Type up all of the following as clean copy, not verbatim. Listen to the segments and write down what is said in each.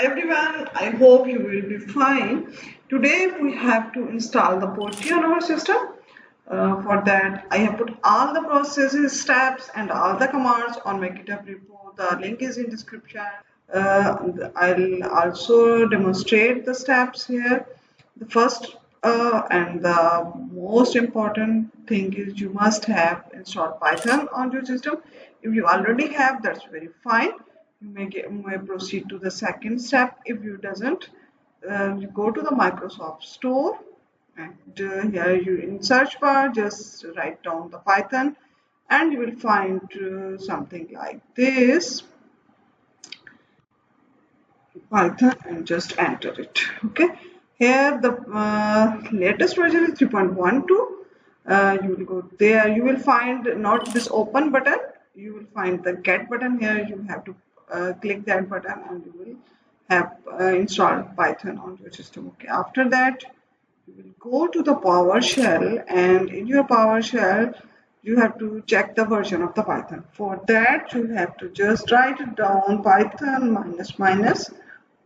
Everyone, I hope you will be fine. Today we have to install the poetry on our system. For that, I have put all the processes, steps, and all the commands on my GitHub repo. The link is in description. I'll also demonstrate the steps here. The first and the most important thing is you must have installed Python on your system. If you already have, that's very fine. You may proceed to the second step. If you doesn't, you go to the Microsoft Store and here you in search bar just write down the Python and you will find something like this Python and just enter it. Okay, here the latest version is 3.12. You will go there, you will find not this open button, you will find the get button. Here you have to click that button and you will have installed Python on your system. Okay, after that you will go to the PowerShell, and in your PowerShell you have to check the version of the Python. For that you have to just write it down Python minus minus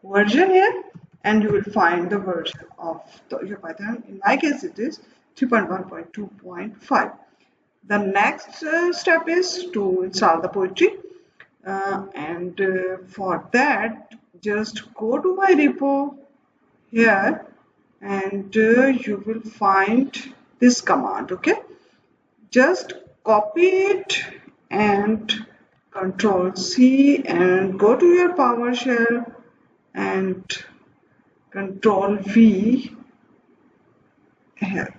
version here, and you will find the version of your Python. In my case it is 3.1.2.5. The next step is to install the poetry, and for that just go to my repo here, and you will find this command. Okay, just copy it and Control C and go to your PowerShell and Control V here.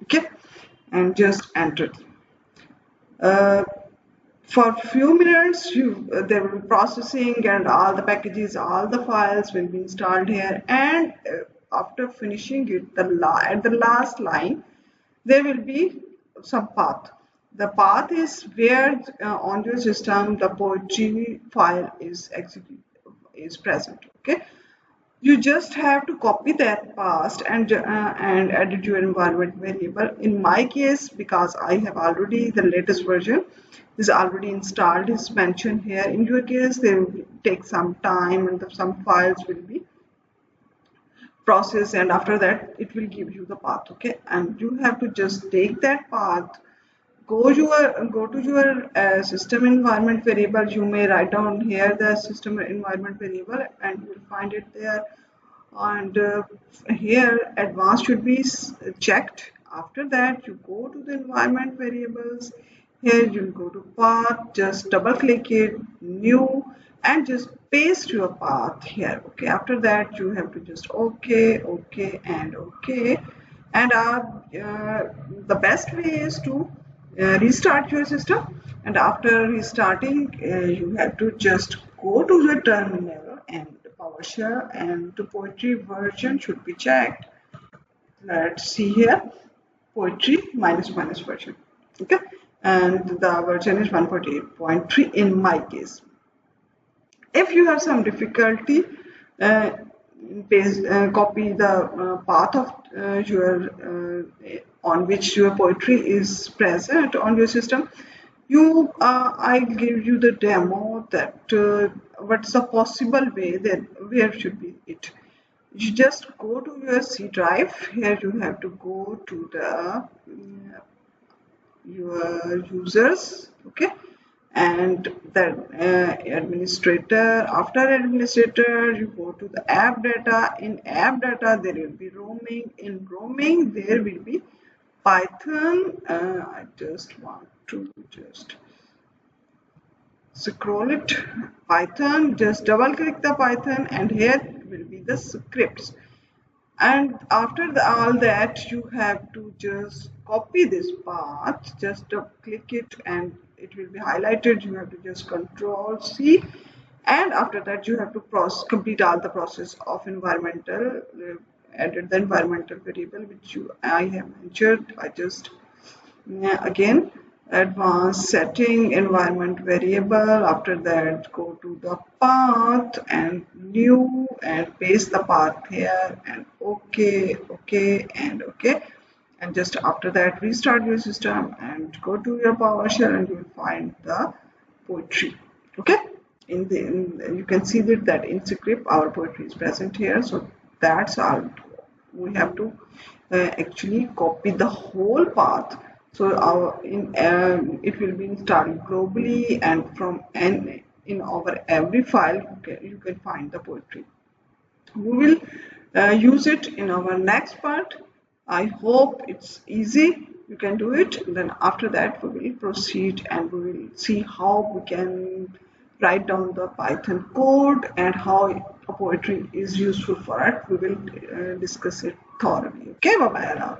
Okay, and just enter. For few minutes there will be processing, and all the packages, all the files will be installed here, and after finishing it, at the last line there will be some path. The path is where on your system the poetry file is present. Okay, you just have to copy that path and edit your environment variable. In my case, because I have already the latest version is already installed, is mentioned here. In your case, they will take some time and some files will be processed, and after that it will give you the path. Okay, and you have to just take that path, go to your system environment variable. You may write down here the system environment variable and you will find it there, and here advanced should be checked. After that you go to the environment variables. Here you'll go to path, just double click it, new, and just paste your path here. Okay, after that you have to just okay and the best way is to restart your system, and after restarting you have to just go to your terminal and PowerShell, and the poetry version should be checked. Let's see here, poetry minus minus version. Okay, and the version is 1.8.3 in my case. If you have some difficulty, copy the path of your on which your poetry is present on your system. I give you the demo that what's the possible way, that where should be it. You just go to your C drive. Here you have to go to the your users. Okay, and the administrator. After administrator you go to the app data. In app data there will be roaming. In roaming there will be Python. I just want to just scroll it, Python, just double click the Python, and here will be the scripts. And after all that you have to just copy this path, just click it and it will be highlighted. You have to just Control C, and after that you have to complete all the process of environmental, edit the environmental variable which I have mentioned. I just again advanced setting environment variable. After that go to the path and new and paste the path here, and okay and just after that restart your system and go to your PowerShell and you will find the poetry. Okay, you can see that in script our poetry is present here. So that's all. We have to actually copy the whole path. So it will be installed globally, and in our every file you can find the poetry. We will use it in our next part. I hope it's easy. You can do it. Then after that we will proceed and we will see how we can write down the Python code and how a poetry is useful for it. We will discuss it thoroughly. Okay, bye bye now.